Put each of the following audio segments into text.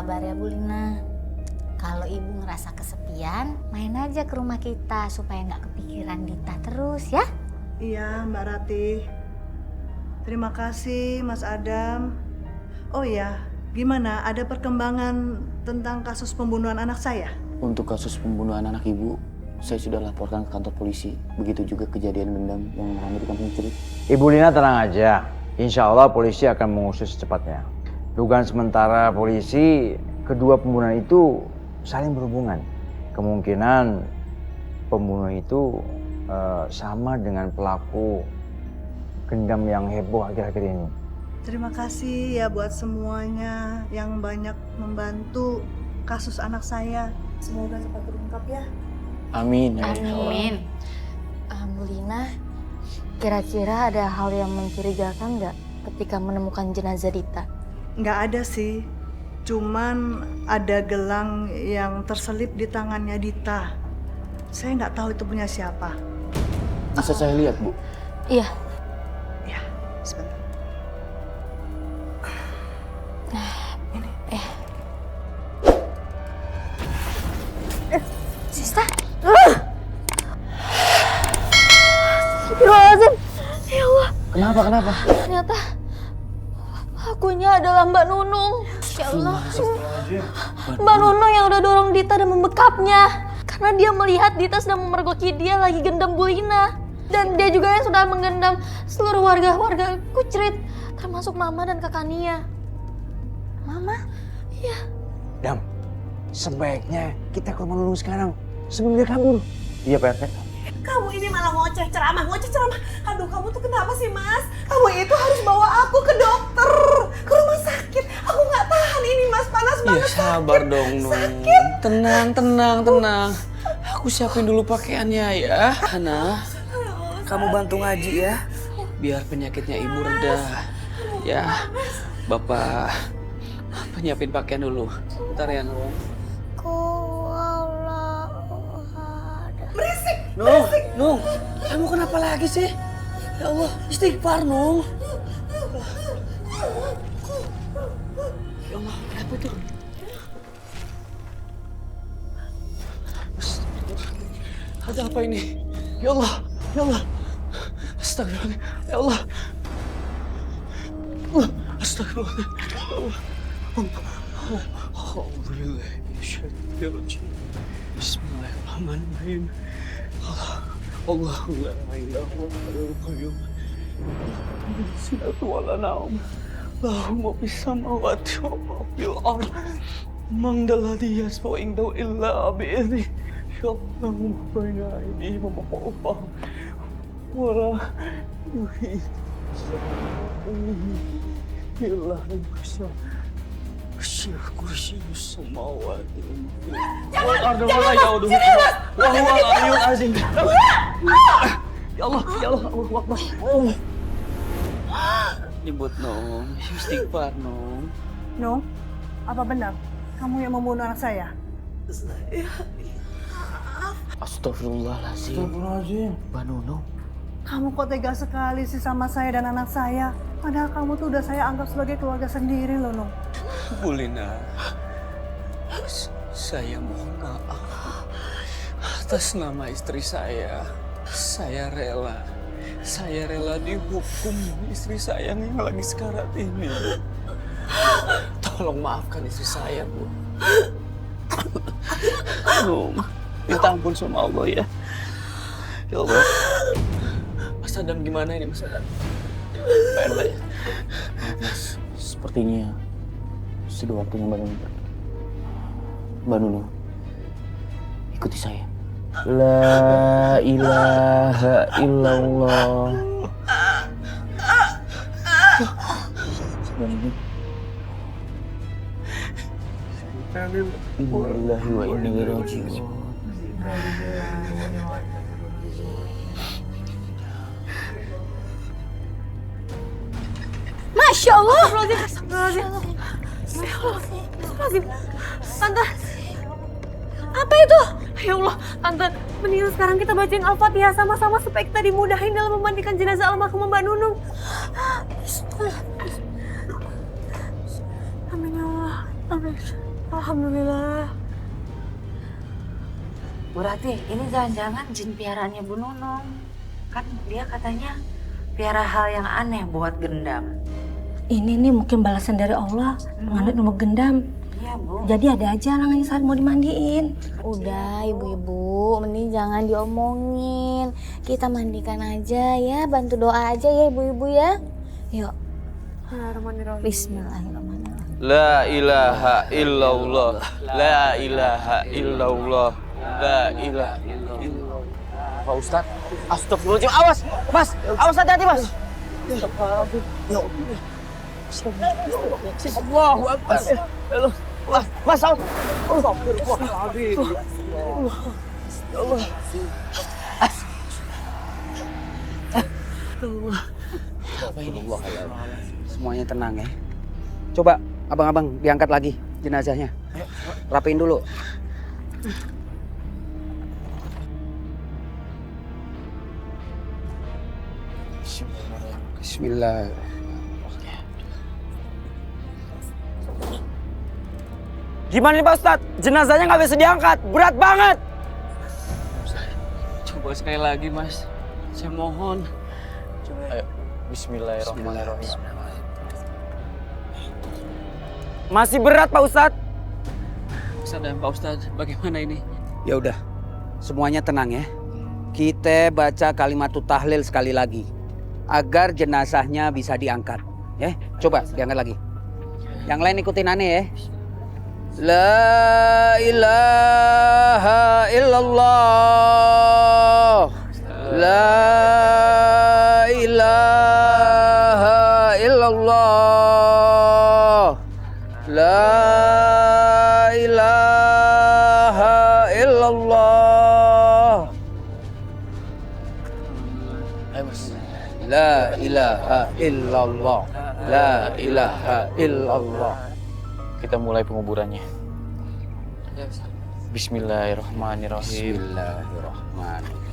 sabar ya Bu Lina. Kalau ibu ngerasa kesepian, main aja ke rumah kita supaya nggak kepikiran Dita terus ya. Iya Mbak Ratih. Terima kasih Mas Adam. Oh iya, gimana? Ada perkembangan tentang kasus pembunuhan anak saya? Untuk kasus pembunuhan anak ibu, saya sudah laporkan ke kantor polisi. Begitu juga kejadian dendam yang ramai di kampung Cerit. Ibu Lina tenang aja. Insya Allah polisi akan mengusut secepatnya. Dugaan sementara polisi, kedua pembunuhan itu saling berhubungan. Kemungkinan pembunuh itu sama dengan pelaku gendam yang heboh akhir-akhir ini. Terima kasih ya buat semuanya yang banyak membantu kasus anak saya. Semoga cepat terungkap ya. Amin. Amin. Bu Lina, kira-kira ada hal yang mencurigakan nggak ketika menemukan jenazah Dita? Nggak ada sih, cuman ada gelang yang terselip di tangannya Dita. Saya nggak tahu itu punya siapa. Bisa saya lihat, Bu? Iya. Ya, sebentar. Ini. Sista. Astagfirullahaladzim. Ya Allah. Kenapa? Ternyata akunya adalah Mbak Nunung. Ya Allah. Mbak Nunung yang udah dorong Dita dan membekapnya. Karena dia melihat Dita sedang memergoki dia lagi gendam Bu Lina. Dan dia juga yang sudah menggendam seluruh warga Kucrit. Termasuk Mama dan Kakak Nia. Mama? Iya. Dam, sebaiknya kita ke rumah Nunung sekarang sebelum dia kabur. Iya Pak RT. Kamu ini malah ngoceh ceramah. Aduh, kamu tuh kenapa sih, Mas? Kamu itu harus bawa aku ke dokter, ke rumah sakit. Aku nggak tahan ini, Mas. Panas Ya banget. sabar dong, Nung. Sakit. Tenang. Aku siapin dulu pakaiannya ya. Hana, kamu bantu ngaji ya. Biar penyakitnya ibu reda. Ya, Bapak nyiapin pakaian dulu. Bentar ya, Nung. Nung, kamu kenapa lagi sih? Ya Allah, istighfar, Nung. Ya Allah, kenapa tuh? Ada apa ini? Ya Allah. Astagfirullah. Ya Allah. Astagfirullah. Ya Allah. Alhamdulillah. Bismillahirrahmanirrahim. Allahu la ilaha illallahul qayyum. Sinatu wala naum. Allahumma bis samawati wa fil ard. Man dalladhi yasma'u indahu illa bi'idznih. Ya Allah, baina aydihim wa fawqahum. Wa la yuhit. Illa bisa. Kursi samawati wal ard wa la yauduhu. Wa huwa al-aliyyul azim. Ya Allah, Allahu Akbar. Nyebut Nung, istighfar Nung. Nung, apa benar kamu yang membunuh anak saya? Astagfirullahaladzim. Mbak Nunung. Kamu kok tega sekali sih sama saya dan anak saya? Padahal kamu tuh udah saya anggap sebagai keluarga sendiri loh, Nung. Bu Lina, saya mohon maaf atas nama istri saya. Saya rela dihukum istri saya yang lagi sekarat ini. Tolong maafkan istri saya, Bu. Nung, minta ampun sama Allah ya. Ya Allah. Mas Adam gimana ini, Mas Adam? Pak RT. Mas, sepertinya sudah waktunya Mbak Nunung pergi. Mbak Nunung, ikuti saya. La ilaha illallah. Innalillahi wa inna ilaihi raji'un. Masya Allah. Astagfirullahaladzim. Tante, apa itu? Ya Allah, Tante, mendingan sekarang kita bacain Al-Fatihah sama-sama supaya kita dimudahin dalam memandikan jenazah almarhumah Mbak Nunung. Amin ya Allah. Amin. Alhamdulillah. Bu Rati, ini jangan-jangan jin piaraannya Bu Nunung. Kan dia katanya piara hal yang aneh buat gendam. Ini nih mungkin balasan dari Allah menganut nomor gendam. Iya Bu. Jadi ada aja lang yang saat mau dimandiin. Udah ibu-ibu, mending jangan diomongin. Kita mandikan aja ya, bantu doa aja ya ibu-ibu ya. Yuk. Bismillahirrahmanirrahim. La ilaha illallah. La ilaha illallah. La ilaha illallah. Pak Ustadz, astagfirullahaladzim. Awas, Mas. Awas, hati-hati, Mas. Allahu Akbar. Mas, awas. Apa ini? Semuanya tenang ya. Coba abang-abang diangkat lagi jenazahnya. Rapiin dulu. Bismillah. Gimana nih Pak Ustadz? Jenazahnya nggak bisa diangkat, berat banget. Coba sekali lagi Mas. Saya mohon. Ayo, Bismillahirrahmanirrahim. Bismillahirrahmanirrahim. Masih berat Pak Ustadz. Pak Ustadz, bagaimana ini? Ya udah, semuanya tenang ya. Kita baca kalimat tahlil sekali lagi agar jenazahnya bisa diangkat. Ya, coba diangkat lagi. Yang lain ikutin aneh ya. La ilaha illallah. La ilaha illallah. La ilaha illallah. Ayo Mas. La ilaha illallah. La ilaha illallah. Kita mulai penguburannya. Bismillahirrahmanirrahim. Bismillahirrahmanirrahim.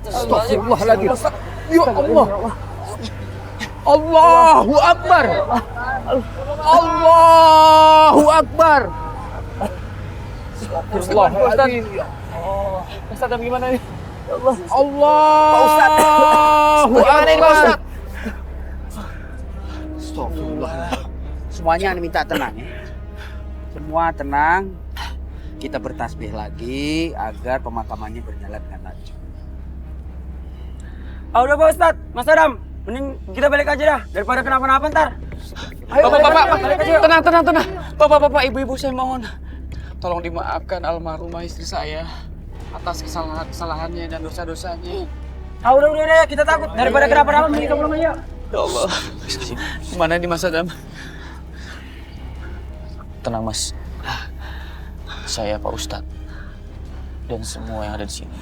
Astagfirullahaladzim. Ya Allah. Allahu Akbar. Allahu Akbar. Astagfirullahaladzim. Ustadz, gimana nih? Allahu Akbar. Semuanya minta tenang ya. Semua tenang. Kita bertasbih lagi agar pemakamannya berjalan dengan lancar. Udah Pak Ustadz, Mas Adam, mending kita balik aja dah daripada kenapa-napa ntar. Ayo, Bapak, tenang. Bapak, ibu-ibu saya mohon. Tolong dimaafkan almarhumah istri saya atas kesalahannya dan dosa-dosanya. Udah, kita takut daripada kenapa-napa mending kita pulang aja. Ya Allah, gimana di Mas Adam? Tenang Mas. Saya Pak Ustadz dan semua yang ada di sini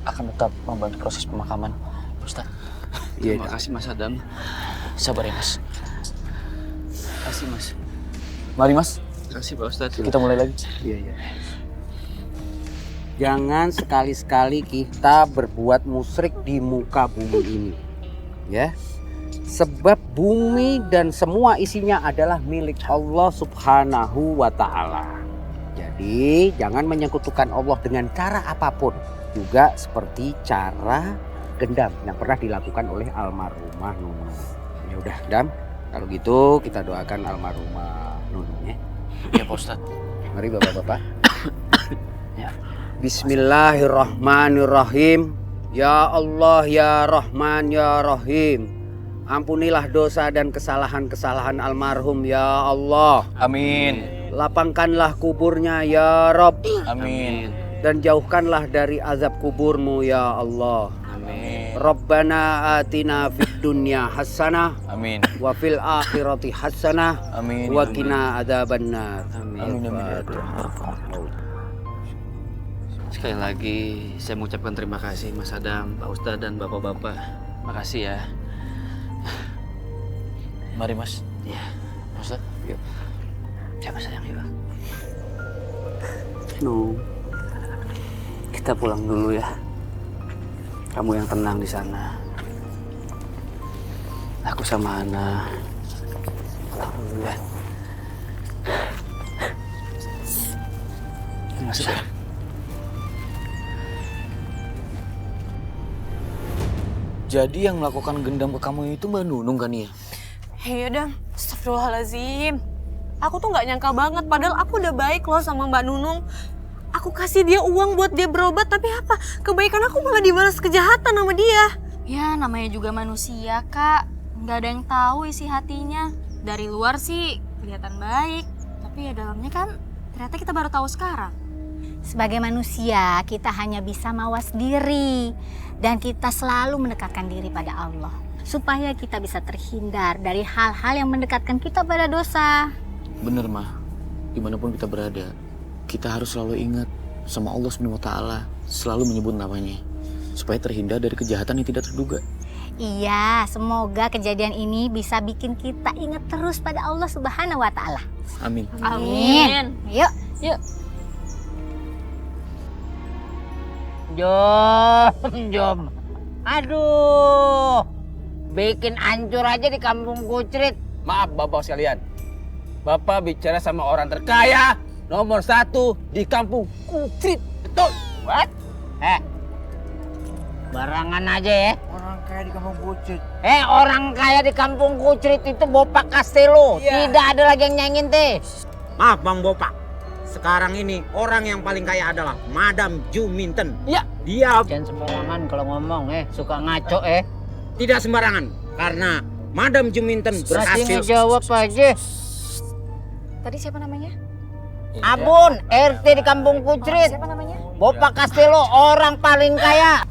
akan tetap membantu proses pemakaman Ustadz. Terima kasih Mas Adam. Sabar ya Mas. Terima kasih Mas. Mari Mas. Terima kasih Pak Ustadz. Kita mulai lagi. Iya. Jangan sekali-sekali kita berbuat musyrik di muka bumi ini. Ya. Sebab bumi dan semua isinya adalah milik Allah Subhanahu wa Ta'ala. Jadi jangan menyekutukan Allah dengan cara apapun. Juga seperti cara gendam yang pernah dilakukan oleh almarhumah Nunung. Ya udah, Dam. Kalau gitu kita doakan almarhumah Nunung ya. Ya Pak Ustadz. Mari Bapak-bapak. Ya. Bismillahirrahmanirrahim. Ya Allah, ya Rahman, ya Rahim. Ampunilah dosa dan kesalahan-kesalahan almarhum ya Allah. Amin. Lapangkanlah kuburnya ya Rabb. Amin. Dan jauhkanlah dari azab kuburmu ya Allah. Amin. Rabbana atina fid dunya hasanah. Amin. Wa fil akhirati hasanah. Amin. Wa qina adzabannar. Amin. Sekali lagi saya mengucapkan terima kasih Mas Adam, Pak Ustadz dan Bapak-bapak. Makasih ya. Mari Mas. Ya, Pak Ustadz. Yuk. siapa sayang yuk. No. Kita pulang dulu ya. Kamu yang tenang di sana. Aku sama Ana. Alhamdulillah. Masuk. Jadi yang melakukan gendam ke kamu itu Mbak Nunung kan ya? Hei Adam, astagfirullahaladzim. Aku tuh nggak nyangka banget, padahal aku udah baik loh sama Mbak Nunung. Aku kasih dia uang buat dia berobat, tapi apa? Kebaikan aku malah dibalas kejahatan sama dia. Ya namanya juga manusia kak, nggak ada yang tahu isi hatinya. Dari luar sih kelihatan baik, tapi ya dalamnya kan ternyata kita baru tahu sekarang. Sebagai manusia, kita hanya bisa mawas diri dan kita selalu mendekatkan diri pada Allah supaya kita bisa terhindar dari hal-hal yang mendekatkan kita pada dosa. Bener mah, dimanapun kita berada, kita harus selalu ingat sama Allah SWT, selalu menyebut namanya, supaya terhindar dari kejahatan yang tidak terduga. Iya, semoga kejadian ini bisa bikin kita ingat terus pada Allah Subhanahu wa Ta'ala. Amin. Amin. Yuk. Yuk. Jom. Aduh. Bikin hancur aja di kampung Kucrit. Maaf Bapak sekalian. Bapak bicara sama orang terkaya nomor 1 di kampung Kucrit. Betul? What? Barangan aja ya. Orang kaya di kampung Kucrit. Orang kaya di kampung Kucrit itu Bopak Castello. Iya. Tidak ada lagi yang nyanyiin teh. Maaf Bang Bopak. Sekarang ini orang yang paling kaya adalah Madam Juminten. Iya. Dia Jangan sembarangan kalau ngomong suka ngaco tidak sembarangan karena Madam Juminten Masih berhasil. ngejawab aja. Tadi siapa namanya? Abun, RT di kampung Kucrit. Siapa namanya? Bopak Castello orang paling kaya.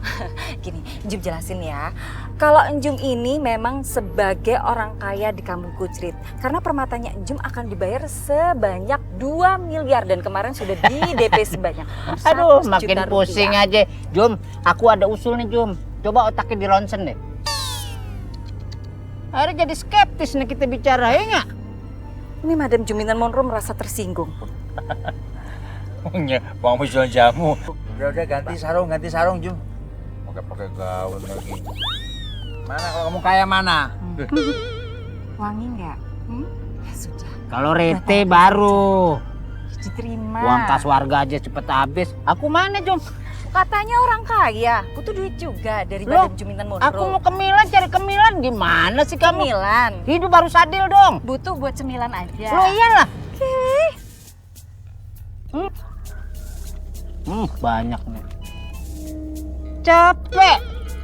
Gini, Njum jelasin ya. Kalau Njum ini memang sebagai orang kaya di kampung Kucrit. Karena permatanya Njum akan dibayar sebanyak 2 miliar. Dan kemarin sudah di DP sebanyak 100 Aduh, juta makin pusing rupiah. aja. Jum, aku ada usul nih Jum. Coba otaknya di ronsen deh. Akhirnya jadi skeptis nih kita bicara, ya nggak? Ini Madam Juminten Monroe merasa tersinggung. Punya Bang jual jamu. Udah ganti sarung Jum. Pakai gaun lagi. Mana kalau kamu kaya mana? Wangi nggak? Ya sudah, Kalau rete baru. diterima. Uang kas warga aja cepet habis. Aku mana Jum? Katanya orang kaya, butuh duit juga dari Loh, Madam Juminten Monroe. Aku mau ke Milan cari cemilan. Gimana sih kamu? Cemilan. Hidup harus adil dong. Butuh buat cemilan aja. Lo iyalah. Banyak nih. Capek.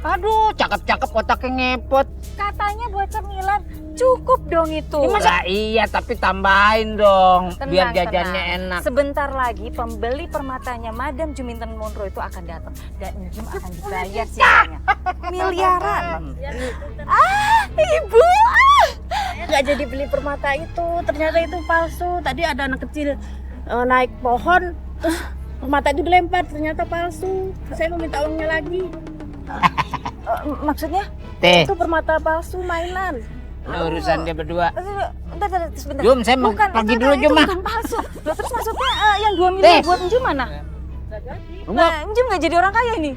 Aduh, cakep-cakep otaknya ngepot. Katanya buat cemilan, cukup dong itu. Lah iya, tapi tambahin dong. Tenang, biar jajannya tenang. enak. Sebentar lagi pembeli permatanya Madam Juminten Monroe itu akan datang dan Njum akan dibayar siangnya. Miliaran. Ibu. Nggak jadi beli permata itu, ternyata itu palsu. Tadi ada anak kecil naik pohon, terus permata itu dilempar, ternyata palsu. Saya mau minta uangnya lagi. Maksudnya? Teh, Itu permata palsu mainan. ini urusan dia berdua. Bentar, sebentar. Jum, saya mau pergi dulu itu Jum mah. bukan palsu. Loh, terus maksudnya yang 2 miliar buat Njum mana? Enggak. Nah, Njum nggak jadi orang kaya ini.